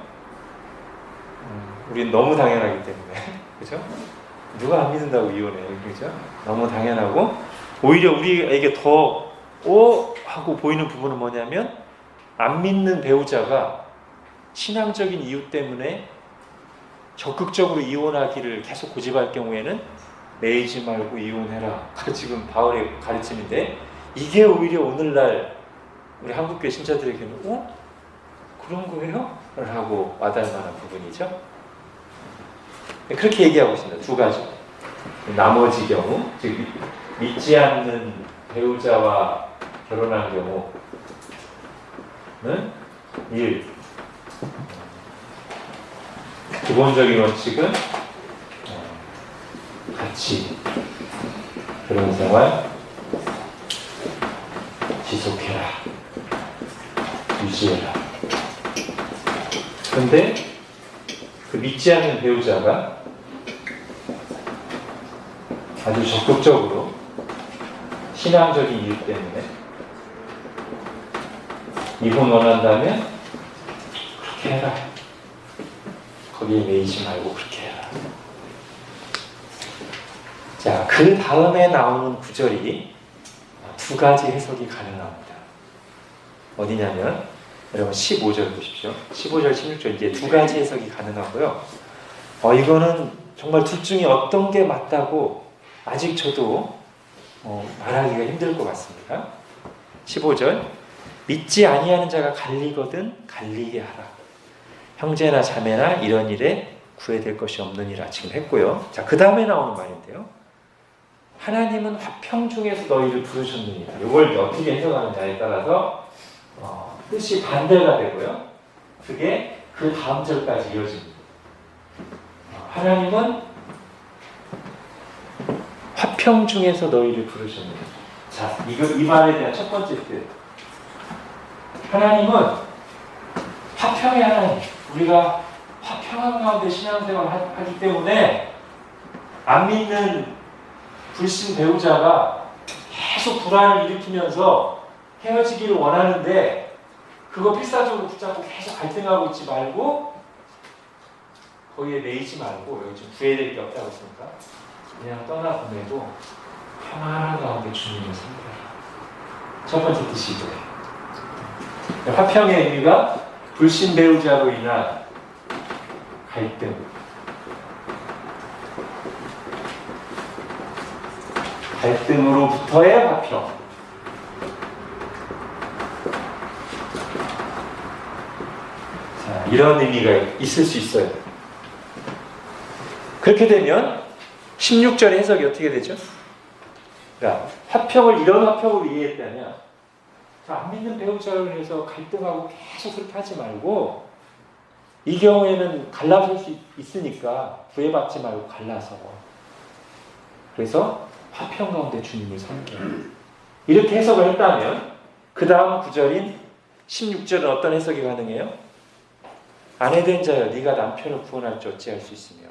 우린 너무 당연하기 때문에. 그죠? 누가 안 믿는다고 이혼해요. 그죠? 너무 당연하고 오히려 우리에게 더 하고 보이는 부분은 뭐냐면 안 믿는 배우자가 신앙적인 이유 때문에 적극적으로 이혼하기를 계속 고집할 경우에는 매이지 말고 이혼해라. 지금 바울의 가르침인데 이게 오히려 오늘날 우리 한국교회 신자들에게는 그런 거예요? 라고 와닿을 만한 부분이죠. 그렇게 얘기하고 있습니다. 두 가지. 나머지 경우, 즉 믿지 않는 배우자와 결혼한 경우는 1. 기본적인 원칙은 같이 결혼 생활 지속해라, 유지해라. 그런데 그 믿지 않는 배우자가 아주 적극적으로 신앙적인 이유 때문에 이혼 원한다면 그렇게 해라. 거기에 매이지 말고 그렇게 해라. 자, 그 다음에 나오는 구절이 두 가지 해석이 가능합니다. 어디냐면 여러분 15절 보십시오. 15절, 16절 이제 두 가지 해석이 가능하고요. 이거는 정말 둘 중에 어떤 게 맞다고 아직 저도 말하기가 힘들 것 같습니다. 15절 믿지 아니하는 자가 갈리거든 갈리게 하라. 형제나 자매나 이런 일에 구애될 것이 없느니라 지금 했고요. 자, 그 다음에 나오는 말인데요. 하나님은 화평 중에서 너희를 부르셨느니라. 이걸 어떻게 해석하느냐에 따라서 뜻이 반대가 되고요. 그게 그 다음 절까지 이어집니다. 하나님은 화평 중에서 너희를 부르셨느니라. 자, 이 말에 대한 첫 번째 뜻. 하나님은 화평의 하나님. 우리가 화평한 가운데 신앙생활을 하기 때문에 안 믿는 불신 배우자가 계속 불안을 일으키면서 헤어지기를 원하는데 그거 필사적으로 붙잡고 계속 갈등하고 있지 말고 거기에 매이지 말고 여기 좀 구애될 게 없다고 했으니까 그냥 떠나보내고 평안한 가운데 주님을 섬겨라. 첫 번째 뜻이 이거예요. 화평의 의미가 불신 배우자로 인한 갈등으로부터의 화평. 자, 이런 의미가 있을 수 있어요. 그렇게 되면 16절의 해석이 어떻게 되죠? 그러니까 이런 화평을 이해했다면 안 믿는 배우자를 위해서 갈등하고 계속 그렇게 하지 말고 이 경우에는 갈라설 수 있으니까 구애받지 말고 갈라서 그래서 화평 가운데 주님을 섬겨. 이렇게 해석을 했다면 그 다음 구절인 16절은 어떤 해석이 가능해요? 아내된 자여 네가 남편을 구원할지 어찌할 수 있으며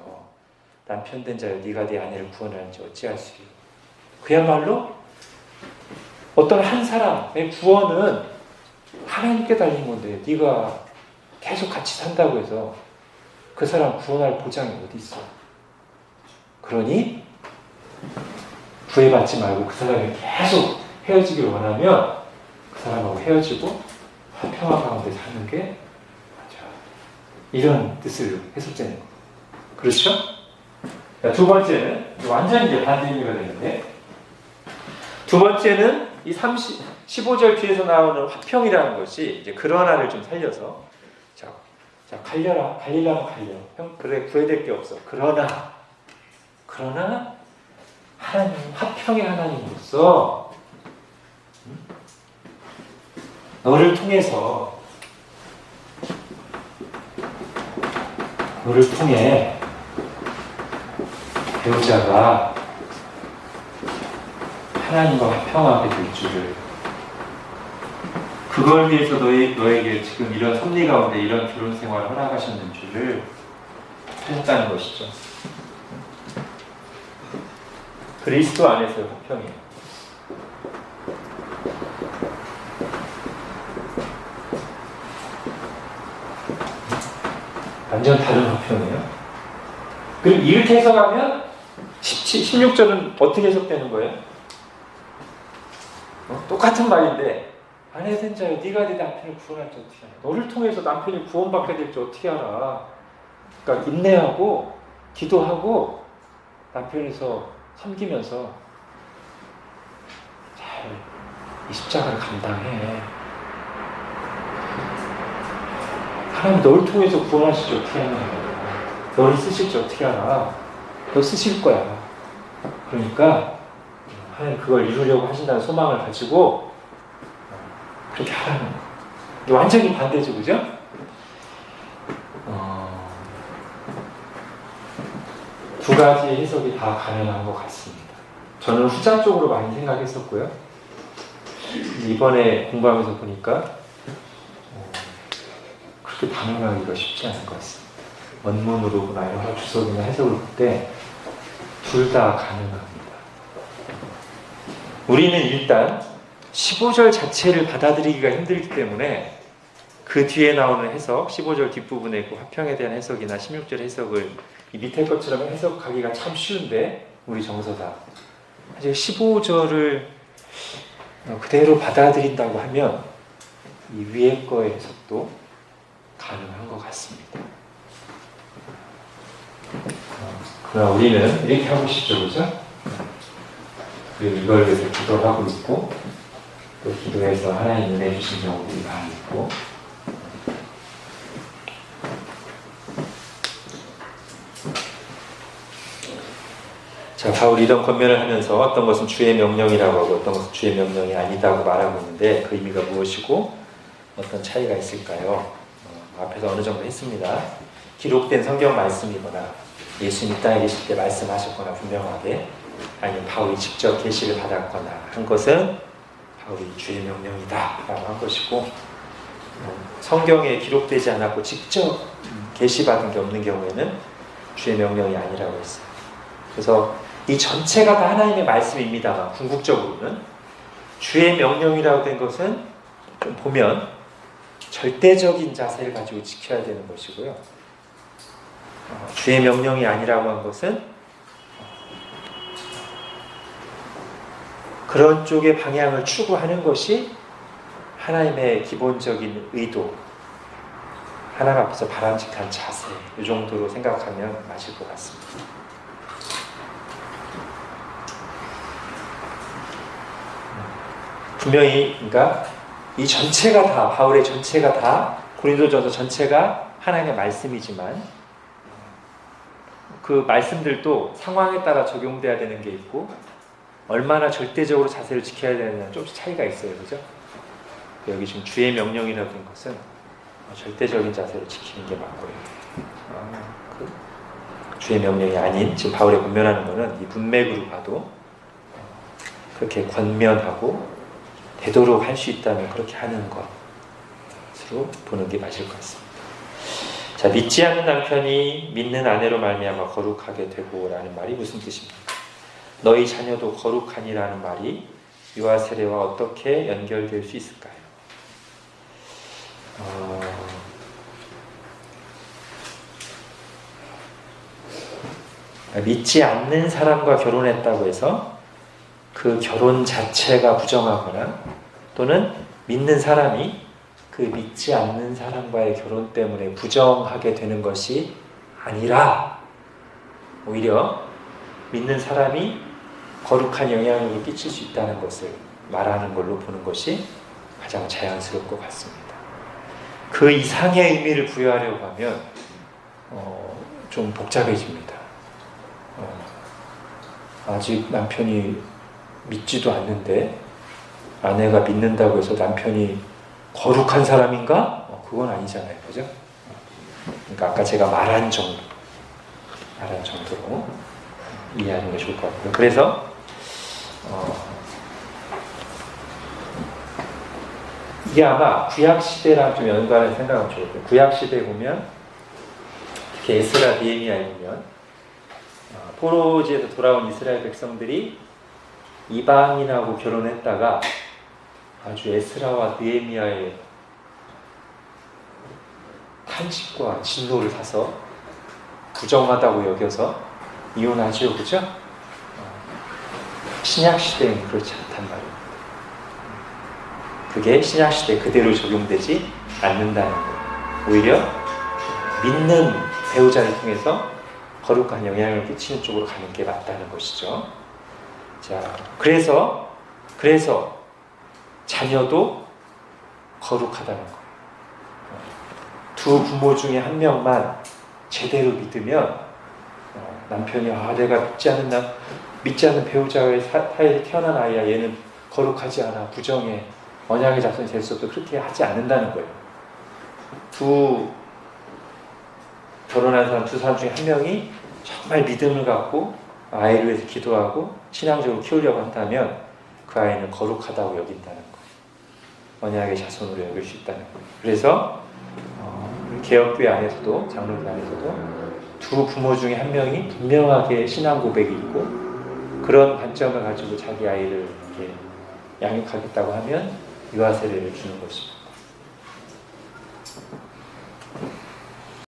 남편된 자여 네가 네 아내를 구원할지 어찌할 수 있으며 그야말로 어떤 한 사람의 구원은 하나님께 달린 건데 네가 계속 같이 산다고 해서 그 사람 구원할 보장이 어디 있어? 그러니 구애받지 말고 그 사람이 계속 헤어지기를 원하면 그 사람하고 헤어지고 화평한 가운데 사는 게 맞아. 이런 뜻을 해석되는 거예요. 그렇죠? 두 번째는 완전히 이제 반대 의미가 되는데 두 번째는 이 15절 뒤에서 나오는 화평이라는 것이 이제 그러나를 좀 살려서 자 갈려라. 갈리려면 갈려. 형 그래 구애될 게 없어. 그러나 하나님 화평의 하나님으로서 너를 통해 배우자가 하나님과 화평하게 될 줄을 그걸 위해서 너에게 지금 이런 섭리 가운데 이런 결혼 생활을 허락하셨는지를 하셨다는 것이죠. 그리스도 안에서의 화평이에요. 완전 다른 화평이에요. 그럼 이렇게 해석하면 16절은 어떻게 해석되는 거예요? 똑같은 말인데 아내 된 자여 네가 네 남편을 구원할지 어떻게 알아? 너를 통해서 남편이 구원받게 될지 어떻게 알아? 그러니까 인내하고 기도하고 남편에서 섬기면서 잘 이 십자가를 감당해. 하나님 너를 통해서 구원하실지 어떻게 하냐? 너를 쓰실지 어떻게 알아? 너 쓰실 거야. 그러니까 하나님 그걸 이루려고 하신다는 소망을 가지고 그렇게 하라는 거예요. 완전히 반대죠, 그죠? 두 가지 해석이 다 가능한 것 같습니다. 저는 후자 쪽으로 많이 생각했었고요. 이번에 공부하면서 보니까 그렇게 반응하기가 쉽지 않은 것 같습니다. 원문으로나 여러 주석이나 해석을 볼 때 둘 다 가능합니다. 우리는 일단 15절 자체를 받아들이기가 힘들기 때문에 그 뒤에 나오는 해석, 15절 뒷부분에 그 화평에 대한 해석이나 16절 해석을 이 밑에 것처럼 해석하기가 참 쉬운데 우리 정서다. 사실 15절을 그대로 받아들인다고 하면 이 위에 거의 해석도 가능한 것 같습니다. 그러나 우리는 이렇게 하고 싶죠, 그죠? 그리고 이걸 위해서 기도를 하고 있고 또 기도해서 하나님 은혜 주신 경우들이 많이 있고 자, 바울이 이런 권면을 하면서 어떤 것은 주의 명령이라고 하고 어떤 것은 주의 명령이 아니다고 말하고 있는데 그 의미가 무엇이고 어떤 차이가 있을까요? 앞에서 어느 정도 했습니다. 기록된 성경 말씀이거나 예수님 이 땅에 계실 때 말씀하셨거나 분명하게 아니면 바울이 직접 계시를 받았거나 한 것은 바울이 주의 명령이다 라고 한 것이고 성경에 기록되지 않았고 직접 계시받은 게 없는 경우에는 주의 명령이 아니라고 했어요. 그래서 이 전체가 다 하나님의 말씀입니다만 궁극적으로는 주의 명령이라고 된 것은 좀 보면 절대적인 자세를 가지고 지켜야 되는 것이고요. 주의 명령이 아니라고 한 것은 그런 쪽의 방향을 추구하는 것이 하나님의 기본적인 의도, 하나님 앞에서 바람직한 자세, 이 정도로 생각하면 맞을 것 같습니다. 분명히 그러니까 이 전체가 다 바울의 전체가 다 고린도전서 전체가 하나님의 말씀이지만 그 말씀들도 상황에 따라 적용돼야 되는 게 있고 얼마나 절대적으로 자세를 지켜야 되느냐는 조금씩 차이가 있어요, 그죠? 여기 지금 주의 명령이라고 된 것은 절대적인 자세를 지키는 게 맞고요. 주의 명령이 아닌 지금 바울이 권면하는 것은 이 문맥으로 봐도 그렇게 권면하고 되도록 할 수 있다면 그렇게 하는 것으로 보는 게 맞을 것 같습니다. 자, 믿지 않는 남편이 믿는 아내로 말미암아 거룩하게 되고 라는 말이 무슨 뜻입니까? 너희 자녀도 거룩하니라는 말이 이와 세례와 어떻게 연결될 수 있을까요? 믿지 않는 사람과 결혼했다고 해서 그 결혼 자체가 부정하거나 또는 믿는 사람이 그 믿지 않는 사람과의 결혼 때문에 부정하게 되는 것이 아니라 오히려 믿는 사람이 거룩한 영향력을 끼칠 수 있다는 것을 말하는 걸로 보는 것이 가장 자연스러울 것 같습니다. 그 이상의 의미를 부여하려고 하면 좀 복잡해집니다. 아직 남편이 믿지도 않는데 아내가 믿는다고 해서 남편이 거룩한 사람인가? 그건 아니잖아요, 그죠? 그러니까 아까 제가 말한 정도로 이해하는 게 좋을 것 같고요. 그래서 이게 아마 구약 시대랑 좀 연관을 생각하면 좋을 거예요. 구약 시대 보면 특히 에스라 느헤미야에 보면 포로지에서 돌아온 이스라엘 백성들이 이방인하고 결혼했다가 아주 에스라와 느헤미야의 탄식과 진노를 사서 부정하다고 여겨서 이혼하죠, 그죠? 신약 시대는 그렇지 않단 말이에요. 그게 신약 시대 그대로 적용되지 않는다는 거예요. 오히려 믿는 배우자를 통해서 거룩한 영향을 끼치는 쪽으로 가는 게 맞다는 것이죠. 자, 그래서 자녀도 거룩하다는 거예요. 두 부모 중에 한 명만 제대로 믿으면 남편이 내가 믿지 않는 배우자의 사이에 태어난 아이야, 얘는 거룩하지 않아, 부정해, 언약의 자손이 될 수 없도 그렇게 하지 않는다는 거예요. 두 결혼한 사람 두 사람 중에 한 명이 정말 믿음을 갖고 아이를 위해서 기도하고 신앙적으로 키우려고 한다면 그 아이는 거룩하다고 여긴다는 거예요. 언약의 자손으로 여길 수 있다는 거예요. 그래서 개혁교회 안에서도 장로교 안에서도 두 부모 중에 한 명이 분명하게 신앙 고백이 있고 그런 관점을 가지고 자기 아이를 이렇게 양육하겠다고 하면 유아 세례를 주는 것입니다.